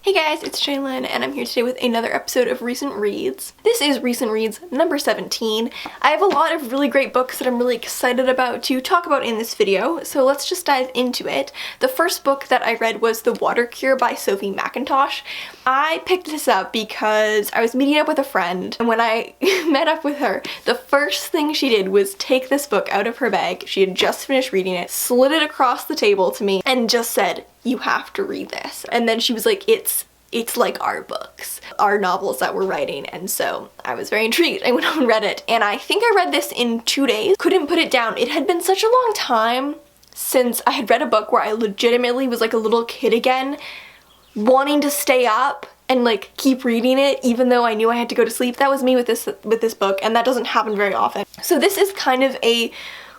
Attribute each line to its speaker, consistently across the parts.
Speaker 1: Hey guys, it's Shaylin, and I'm here today with another episode of Recent Reads. This is Recent Reads number 17. I have a lot of really great books that I'm really excited about to talk about in this video, so let's just dive into it. The first book that I read was The Water Cure by Sophie McIntosh. I picked this up because I was meeting up with a friend, and when I met up with her, the first thing she did was take this book out of her bag. She had just finished reading it, slid it across the table to me, and just said, "You have to read this." And then she was like, it's like our books, our novels that we're writing, and so I was very intrigued. I went home and read it, and I think I read this in 2 days. Couldn't put it down. It had been such a long time since I had read a book where I legitimately was like a little kid again, wanting to stay up and like keep reading it even though I knew I had to go to sleep. That was me with this book, and that doesn't happen very often. So this is kind of a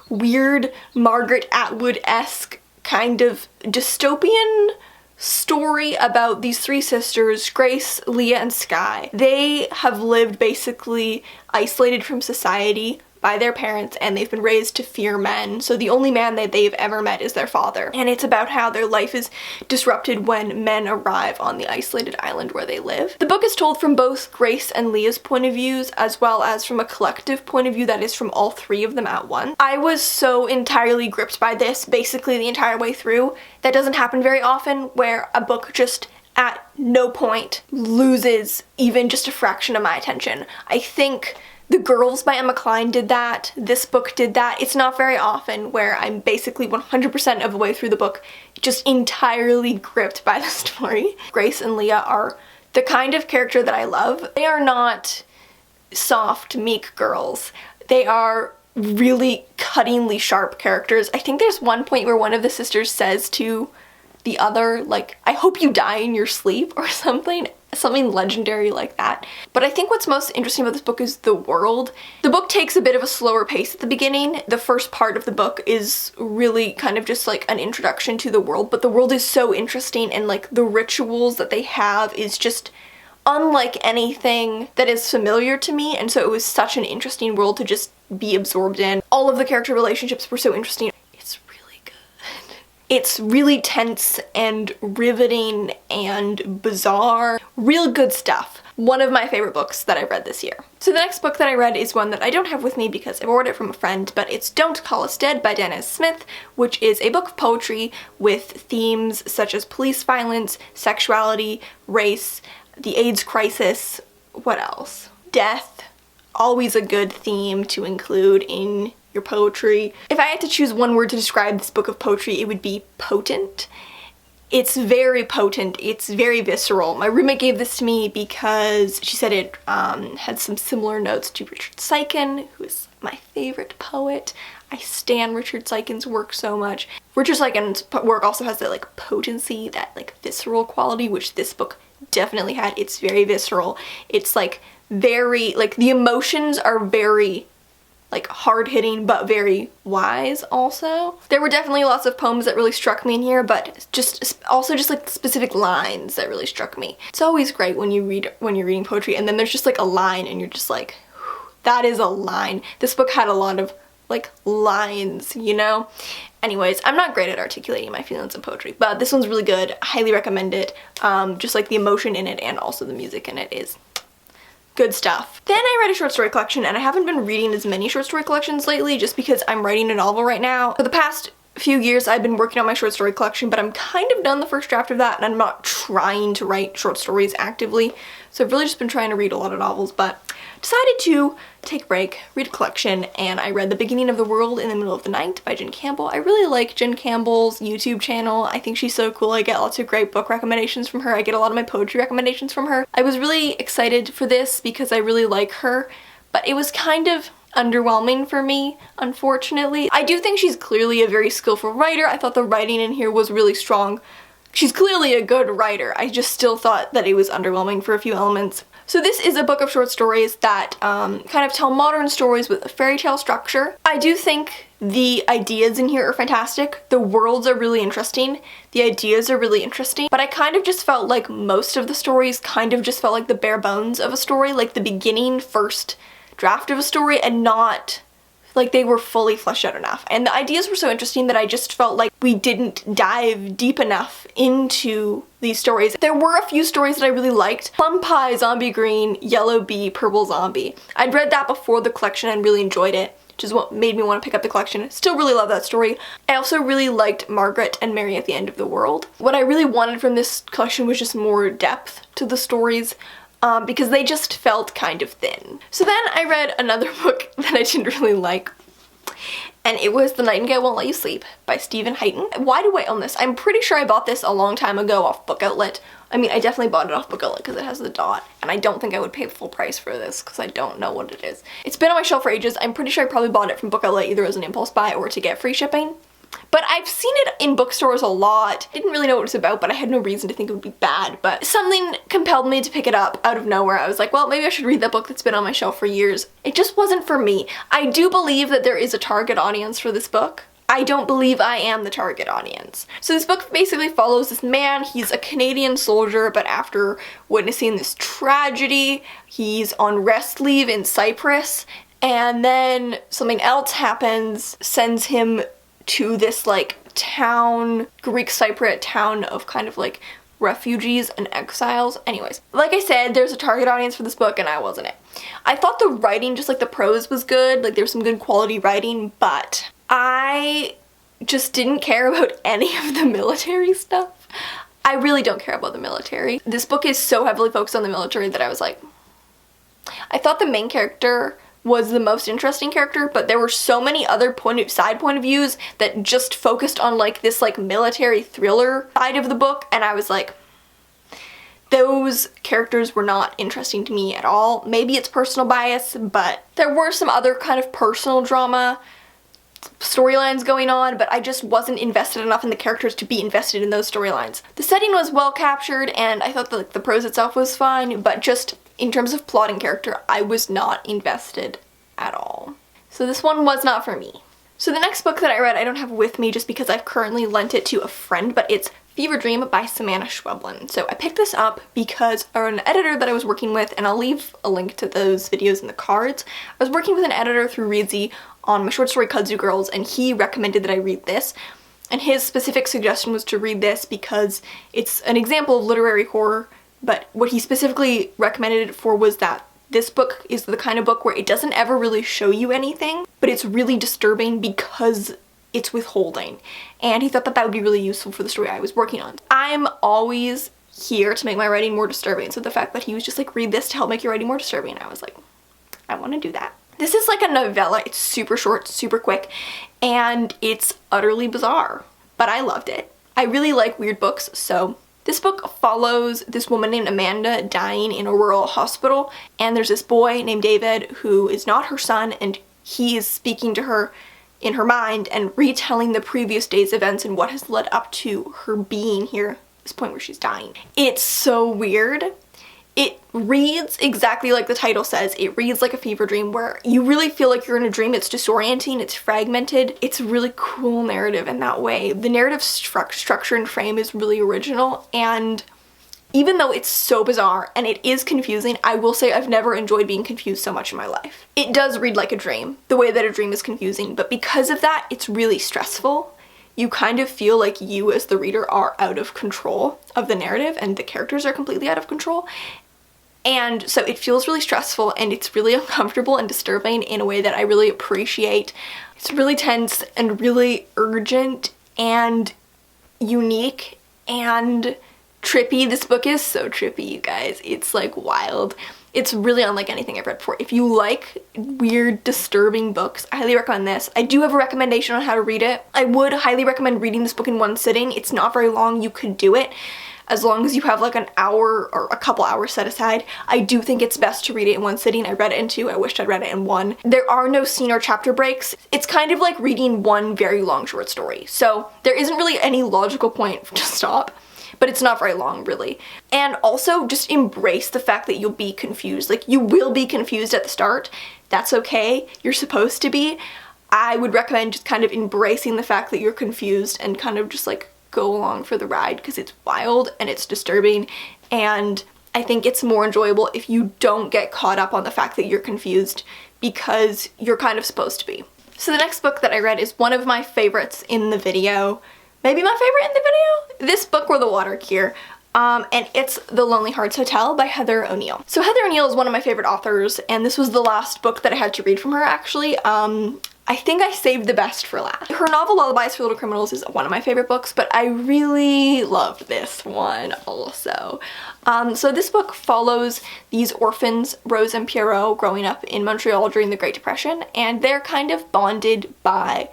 Speaker 1: weird Margaret Atwood-esque kind of dystopian story about these three sisters, Grace, Leah, and Skye. They have lived basically isolated from society by their parents, and they've been raised to fear men. So the only man that they've ever met is their father. And it's about how their life is disrupted when men arrive on the isolated island where they live. The book is told from both Grace and Leah's point of views, as well as from a collective point of view that is from all three of them at once. I was so entirely gripped by this basically the entire way through. That doesn't happen very often, where a book just at no point loses even just a fraction of my attention. I think The Girls by Emma Cline did that. This book did that. It's not very often where I'm basically 100% of the way through the book just entirely gripped by the story. Grace and Leah are the kind of character that I love. They are not soft, meek girls. They are really cuttingly sharp characters. I think there's one point where one of the sisters says to the other, like, "I hope you die in your sleep," or something legendary like that. But I think what's most interesting about this book is the world. The book takes a bit of a slower pace at the beginning. The first part of the book is really kind of just like an introduction to the world, but the world is so interesting, and like the rituals that they have is just unlike anything that is familiar to me, and so it was such an interesting world to just be absorbed in. All of the character relationships were so interesting. It's really good. It's really tense and riveting and bizarre. Real good stuff. One of my favorite books that I've read this year. So the next book that I read is one that I don't have with me because I borrowed it from a friend, but it's Don't Call Us Dead by Dennis Smith, which is a book of poetry with themes such as police violence, sexuality, race, the AIDS crisis, what else? Death. Always a good theme to include in your poetry. If I had to choose one word to describe this book of poetry, it would be potent. It's very potent. It's very visceral. My roommate gave this to me because she said it had some similar notes to Richard Siken, who is my favorite poet. I stan Richard Siken's work so much. Richard Siken's work also has that like potency, that like visceral quality, which this book definitely had. It's very visceral. It's like very, like the emotions are very like hard-hitting but very wise also. There were definitely lots of poems that really struck me in here, but also just like specific lines that really struck me. It's always great when you're reading poetry and then there's just like a line and you're just like, that is a line. This book had a lot of like lines, you know? Anyways, I'm not great at articulating my feelings in poetry, but this one's really good. I highly recommend it. Just like the emotion in it and also the music in it is good stuff. Then I read a short story collection, and I haven't been reading as many short story collections lately just because I'm writing a novel right now. For the past few years I've been working on my short story collection, but I'm kind of done the first draft of that and I'm not trying to write short stories actively. So I've really just been trying to read a lot of novels, but decided to take a break, read a collection, and I read The Beginning of the World in the Middle of the Night by Jen Campbell. I really like Jen Campbell's YouTube channel. I think she's so cool. I get lots of great book recommendations from her. I get a lot of my poetry recommendations from her. I was really excited for this because I really like her, but it was kind of underwhelming for me, unfortunately. I do think she's clearly a very skillful writer. I thought the writing in here was really strong. She's clearly a good writer. I just still thought that it was underwhelming for a few elements. So this is a book of short stories that kind of tell modern stories with a fairy tale structure. I do think the ideas in here are fantastic. The worlds are really interesting. The ideas are really interesting. But I kind of just felt like most of the stories kind of just felt like the bare bones of a story, like the beginning first draft of a story, and not like they were fully fleshed out enough. And the ideas were so interesting that I just felt like we didn't dive deep enough into these stories. There were a few stories that I really liked. Plum Pie, Zombie Green, Yellow Bee, Purple Zombie. I'd read that before the collection and really enjoyed it, which is what made me want to pick up the collection. Still really love that story. I also really liked Margaret and Mary at the End of the World. What I really wanted from this collection was just more depth to the stories, because they just felt kind of thin. So then I read another book that I didn't really like, and it was The Nightingale Won't Let You Sleep by Stephen Heighton. Why do I own this? I'm pretty sure I bought this a long time ago off Book Outlet. I mean, I definitely bought it off Book Outlet because it has the dot, and I don't think I would pay full price for this because I don't know what it is. It's been on my shelf for ages. I'm pretty sure I probably bought it from Book Outlet either as an impulse buy or to get free shipping. But I've seen it in bookstores a lot. I didn't really know what it was about, but I had no reason to think it would be bad. But something compelled me to pick it up out of nowhere. I was like, well, maybe I should read that book that's been on my shelf for years. It just wasn't for me. I do believe that there is a target audience for this book. I don't believe I am the target audience. So this book basically follows this man. He's a Canadian soldier, but after witnessing this tragedy, he's on rest leave in Cyprus, and then something else happens, sends him to this like town, Greek Cypriot town of kind of like refugees and exiles. Anyways, like I said, there's a target audience for this book and I wasn't it. I thought the writing, just like the prose, was good. Like there was some good quality writing, but I just didn't care about any of the military stuff. I really don't care about the military. This book is so heavily focused on the military that I was like, I thought the main character was the most interesting character, but there were so many other side point of views that just focused on like this like military thriller side of the book, and I was like, those characters were not interesting to me at all. Maybe it's personal bias, but there were some other kind of personal drama storylines going on, but I just wasn't invested enough in the characters to be invested in those storylines. The setting was well captured, and I thought that like, the prose itself was fine, but just in terms of plot and character, I was not invested at all. So this one was not for me. So the next book that I read I don't have with me just because I've currently lent it to a friend, but it's Fever Dream by Samantha Schweblin. So I picked this up because an editor that I was working with, and I'll leave a link to those videos in the cards, I was working with an editor through Readsy on my short story Kudzu Girls, and he recommended that I read this. And his specific suggestion was to read this because it's an example of literary horror, but what he specifically recommended it for was that this book is the kind of book where it doesn't ever really show you anything, but it's really disturbing because it's withholding. And he thought that that would be really useful for the story I was working on. I'm always here to make my writing more disturbing, so the fact that he was just like, read this to help make your writing more disturbing, I was like, I want to do that. This is like a novella. It's super short, super quick, and it's utterly bizarre, but I loved it. I really like weird books, so this book follows this woman named Amanda dying in a rural hospital, and there's this boy named David who is not her son, and he is speaking to her in her mind and retelling the previous day's events and what has led up to her being here, this point where she's dying. It's so weird. It reads exactly like the title says. It reads like a fever dream where you really feel like you're in a dream. It's disorienting, it's fragmented. It's a really cool narrative in that way. The narrative structure and frame is really original, and even though it's so bizarre and it is confusing, I will say I've never enjoyed being confused so much in my life. It does read like a dream, the way that a dream is confusing, but because of that, it's really stressful. You kind of feel like you as the reader are out of control of the narrative and the characters are completely out of control. And so it feels really stressful and it's really uncomfortable and disturbing in a way that I really appreciate. It's really tense and really urgent and unique and trippy. This book is so trippy, you guys. It's like wild. It's really unlike anything I've read before. If you like weird, disturbing books, I highly recommend this. I do have a recommendation on how to read it. I would highly recommend reading this book in one sitting. It's not very long. You could do it as long as you have like an hour or a couple hours set aside. I do think it's best to read it in one sitting. I read it in two. I wished I'd read it in one. There are no scene or chapter breaks. It's kind of like reading one very long short story. So there isn't really any logical point to stop, but it's not very long really. And also just embrace the fact that you'll be confused. Like, you will be confused at the start. That's okay. You're supposed to be. I would recommend just kind of embracing the fact that you're confused and kind of just like go along for the ride, because it's wild and it's disturbing, and I think it's more enjoyable if you don't get caught up on the fact that you're confused, because you're kind of supposed to be. So the next book that I read is one of my favorites in the video. Maybe my favorite in the video? This book or The Water Cure. And it's The Lonely Hearts Hotel by Heather O'Neill. So Heather O'Neill is one of my favorite authors, and this was the last book that I had to read from her, actually. I think I saved the best for last. Her novel Lullabies for Little Criminals is one of my favorite books, but I really loved this one also. So this book follows these orphans, Rose and Pierrot, growing up in Montreal during the Great Depression, and they're kind of bonded by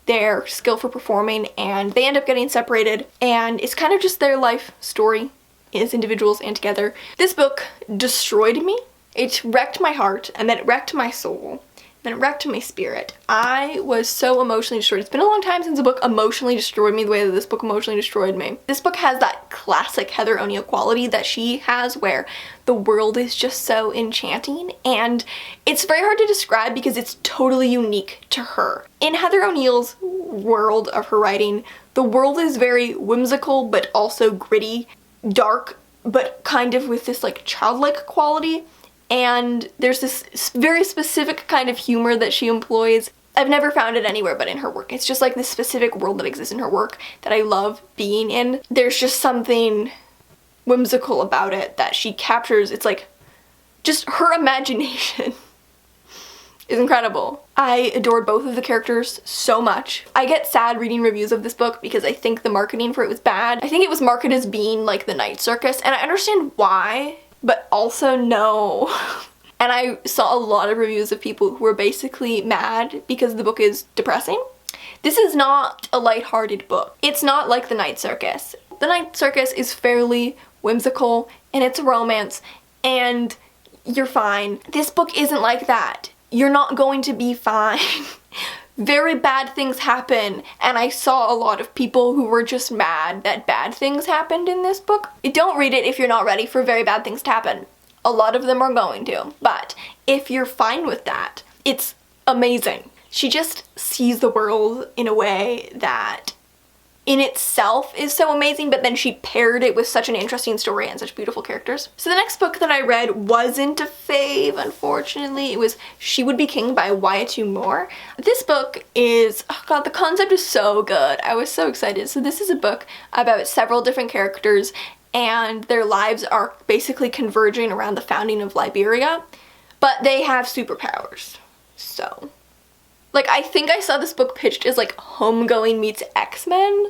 Speaker 1: their skill for performing, and they end up getting separated, and it's kind of just their life story as individuals and together. This book destroyed me. It wrecked my heart, and then it wrecked my soul, then it wrecked my spirit. I was so emotionally destroyed. It's been a long time since a book emotionally destroyed me the way that this book emotionally destroyed me. This book has that classic Heather O'Neill quality that she has, where the world is just so enchanting, and it's very hard to describe because it's totally unique to her. In Heather O'Neill's world of her writing, the world is very whimsical but also gritty, dark, but kind of with this like childlike quality. And there's this very specific kind of humor that she employs. I've never found it anywhere but in her work. It's just like this specific world that exists in her work that I love being in. There's just something whimsical about it that she captures. It's like just her imagination is incredible. I adored both of the characters so much. I get sad reading reviews of this book because I think the marketing for it was bad. I think it was marketed as being like the Night Circus, and I understand why, but also no. And I saw a lot of reviews of people who were basically mad because the book is depressing. This is not a lighthearted book. It's not like The Night Circus. The Night Circus is fairly whimsical, and it's a romance, and you're fine. This book isn't like that. You're not going to be fine. Very bad things happen, and I saw a lot of people who were just mad that bad things happened in this book. Don't read it if you're not ready for very bad things to happen. A lot of them are going to, but if you're fine with that, it's amazing. She just sees the world in a way that in itself is so amazing, but then she paired it with such an interesting story and such beautiful characters. So the next book that I read wasn't a fave, unfortunately. It was She Would Be King by Wyatt Moore. This book is, oh god, the concept is so good. I was so excited. So this is a book about several different characters, and their lives are basically converging around the founding of Liberia, but they have superpowers. So, like, I think I saw this book pitched as like Homegoing meets X-Men.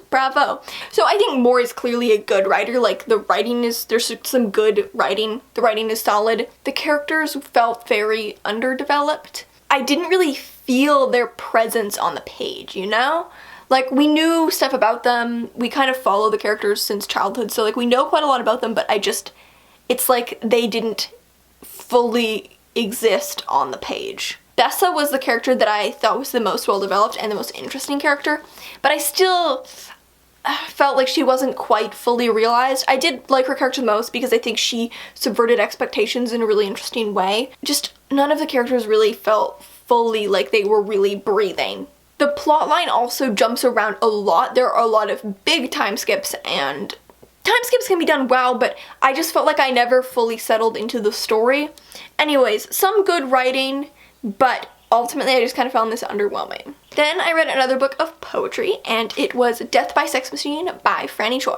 Speaker 1: Bravo. So I think Moore is clearly a good writer. Like, the writing is, there's some good writing. The writing is solid. The characters felt very underdeveloped. I didn't really feel their presence on the page, you know? Like, we knew stuff about them. We kind of follow the characters since childhood, so like we know quite a lot about them, but it's like they didn't fully exist on the page. Bessa was the character that I thought was the most well-developed and the most interesting character, but I still felt like she wasn't quite fully realized. I did like her character the most because I think she subverted expectations in a really interesting way. Just none of the characters really felt fully like they were really breathing. The plotline also jumps around a lot. There are a lot of big time skips, and time skips can be done well, but I just felt like I never fully settled into the story. Anyways, some good writing, but ultimately I just kind of found this underwhelming. Then I read another book of poetry, and it was Death by Sex Machine by Franny Choi.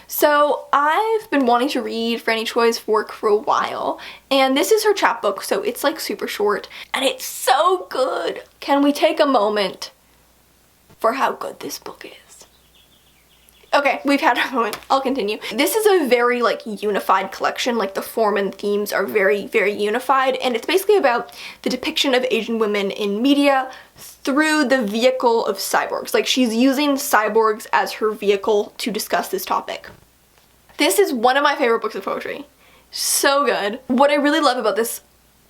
Speaker 1: So I've been wanting to read Franny Choi's work for a while, and this is her chapbook, so it's like super short, and it's so good. Can we take a moment for how good this book is? Okay, we've had our moment. I'll continue. This is a very like unified collection. Like, the form and themes are very, very unified, and it's basically about the depiction of Asian women in media through the vehicle of cyborgs. Like, she's using cyborgs as her vehicle to discuss this topic. This is one of my favorite books of poetry. So good. What I really love about this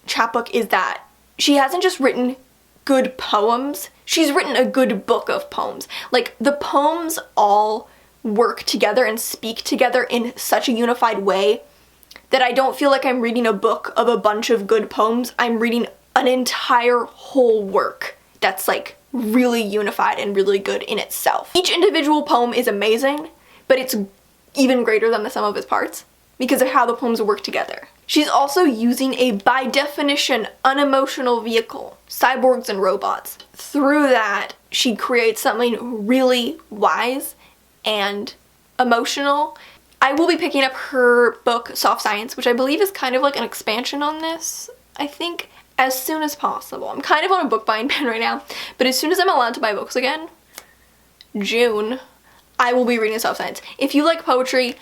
Speaker 1: chapbook is that she hasn't just written good poems, she's written a good book of poems. Like, the poems all work together and speak together in such a unified way that I don't feel like I'm reading a book of a bunch of good poems. I'm reading an entire whole work that's like really unified and really good in itself. Each individual poem is amazing, but it's even greater than the sum of its parts because of how the poems work together. She's also using a, by definition, unemotional vehicle, cyborgs and robots. Through that, she creates something really wise and emotional. I will be picking up her book, Soft Science, which I believe is kind of like an expansion on this, I think, as soon as possible. I'm kind of on a book buying bin right now, but as soon as I'm allowed to buy books again, June, I will be reading Soft Science. If you like poetry,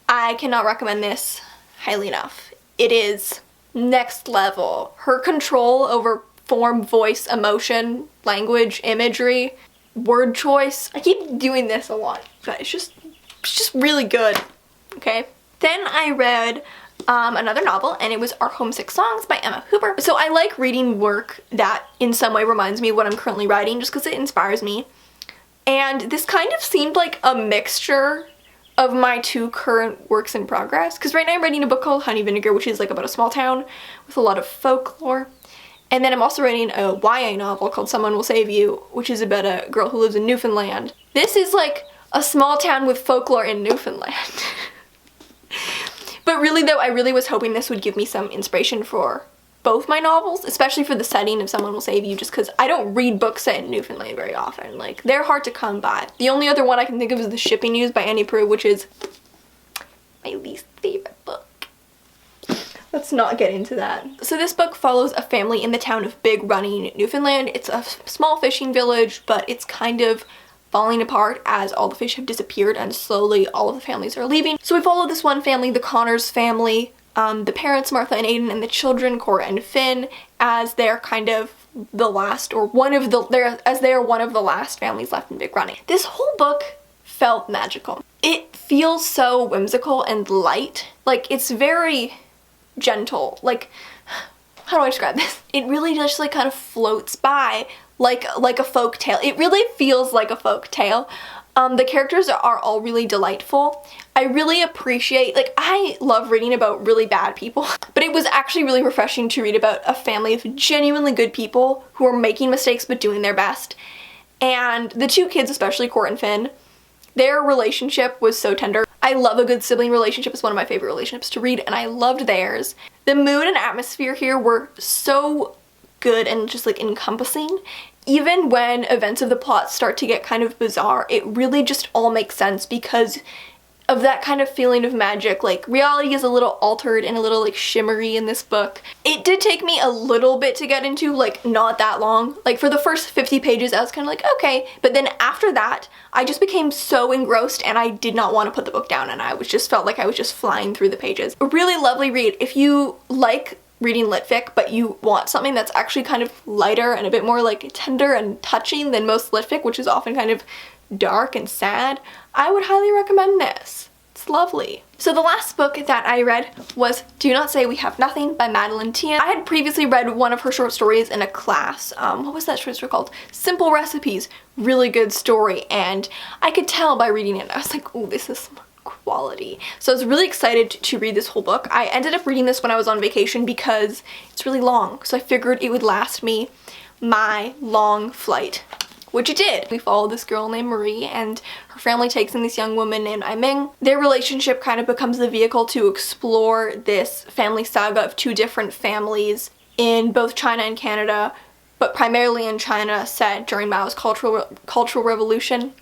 Speaker 1: I cannot recommend this highly enough. It is next level. Her control over form, voice, emotion, language, imagery, word choice. I keep doing this a lot, but it's just really good, okay? Then I read another novel, and it was Our Homesick Songs by Emma Hooper. So I like reading work that in some way reminds me of what I'm currently writing, just because it inspires me. And this kind of seemed like a mixture of my two current works in progress, because right now I'm writing a book called Honey Vinegar, which is like about a small town with a lot of folklore. And then I'm also writing a YA novel called Someone Will Save You, which is about a girl who lives in Newfoundland. This is like a small town with folklore in Newfoundland. But really though, I really was hoping this would give me some inspiration for both my novels, especially for the setting of Someone Will Save You, just because I don't read books set in Newfoundland very often. Like, they're hard to come by. The only other one I can think of is The Shipping News by Annie Proulx, which is my least favorite book. Let's not get into that. So this book follows a family in the town of Big Running, Newfoundland. It's a small fishing village, but it's kind of falling apart as all the fish have disappeared and slowly all of the families are leaving. So we follow this one family, the Connors family, the parents, Martha and Aiden, and the children, Cora and Finn, as they're kind of the last, or one of the, as they are one of the last families left in Big Running. This whole book felt magical. It feels so whimsical and light. Like, it's very gentle. Like, how do I describe this? It really just like kind of floats by like a folk tale. It really feels like a folk tale. The characters are all really delightful. I really appreciate, like, I love reading about really bad people, but it was actually really refreshing to read about a family of genuinely good people who are making mistakes but doing their best. And the two kids, especially Cora and Finn, their relationship was so tender. I love a good sibling relationship. It's one of my favorite relationships to read, and I loved theirs. The mood and atmosphere here were so good and just like encompassing. Even when events of the plot start to get kind of bizarre, it really just all makes sense because of that kind of feeling of magic. Like, reality is a little altered and a little like shimmery in this book. It did take me a little bit to get into, like not that long. Like for the first 50 pages I was kind of like, okay, but then after that I just became so engrossed and I did not want to put the book down, and I was just felt like I was just flying through the pages. A really lovely read. If you like reading lit fic but you want something that's actually kind of lighter and a bit more like tender and touching than most lit fic, which is often kind of dark and sad, I would highly recommend this. It's lovely. So the last book that I read was Do Not Say We Have Nothing by Madeleine Thien. I had previously read one of her short stories in a class. What was that short story called? Simple Recipes. Really good story, and I could tell by reading it. I was like, oh, this is some quality. So I was really excited to read this whole book. I ended up reading this when I was on vacation because it's really long, so I figured it would last me my long flight, which it did. We follow this girl named Marie, and her family takes in this young woman named Aiming. Their relationship kind of becomes the vehicle to explore this family saga of two different families in both China and Canada, but primarily in China, set during Mao's cultural revolution.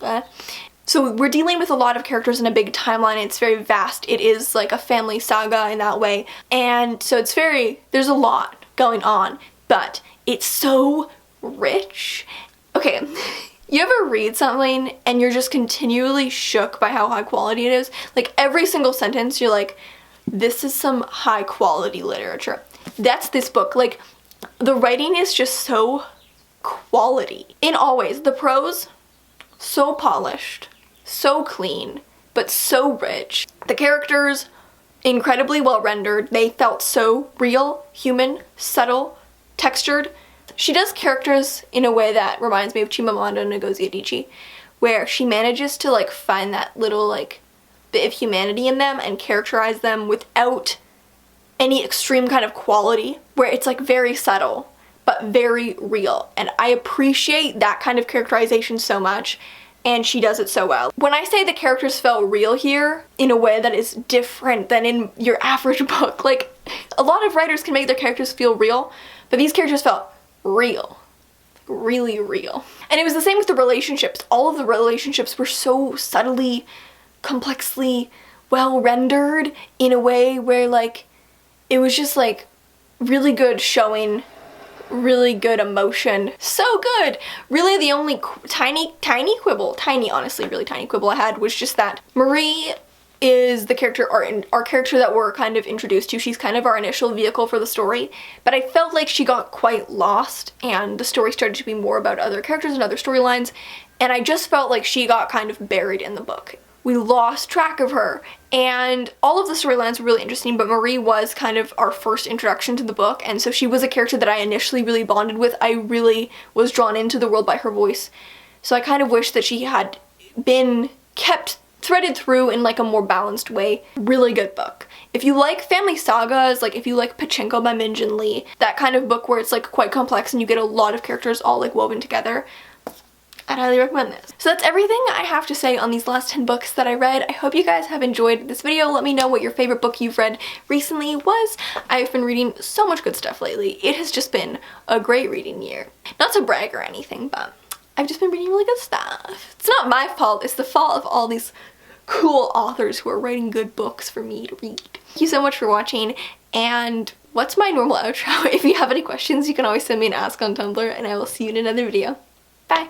Speaker 1: So we're dealing with a lot of characters in a big timeline. It's very vast. It is like a family saga in that way. And so it's there's a lot going on, but it's so rich. Okay, you ever read something and you're just continually shook by how high quality it is? Like every single sentence you're like, this is some high quality literature. That's this book. Like, the writing is just so quality. In all ways. The prose, so polished, so clean, but so rich. The characters, incredibly well rendered. They felt so real, human, subtle, textured. She does characters in a way that reminds me of Chimamanda Ngozi Adichie, where she manages to like find that little like bit of humanity in them and characterize them without any extreme kind of quality, where it's like very subtle but very real. And I appreciate that kind of characterization so much, and she does it so well. When I say the characters felt real here in a way that is different than in your average book, like A lot of writers can make their characters feel real, but these characters felt real. Really real. And it was the same with the relationships. All of the relationships were so subtly, complexly well rendered in a way where like it was just like really good showing, really good emotion. So good! Really the only tiny quibble, honestly really tiny quibble I had was just that Marie is the character, our character that we're kind of introduced to. She's kind of our initial vehicle for the story, but I felt like she got quite lost and the story started to be more about other characters and other storylines, and I just felt like she got kind of buried in the book. We lost track of her, and all of the storylines were really interesting, but Marie was kind of our first introduction to the book, and so she was a character that I initially really bonded with. I really was drawn into the world by her voice, so I kind of wish that she had been kept threaded through in like a more balanced way. Really good book. If you like family sagas, like if you like Pachinko by Min Jin Lee, that kind of book where it's like quite complex and you get a lot of characters all like woven together, I'd highly recommend this. So that's everything I have to say on these last 10 books that I read. I hope you guys have enjoyed this video. Let me know what your favorite book you've read recently was. I've been reading so much good stuff lately. It has just been a great reading year. Not to brag or anything, but I've just been reading really good stuff. It's not my fault, it's the fault of all these cool authors who are writing good books for me to read. Thank you so much for watching, and what's my normal outro? If you have any questions, you can always send me an ask on Tumblr, and I will see you in another video. Bye!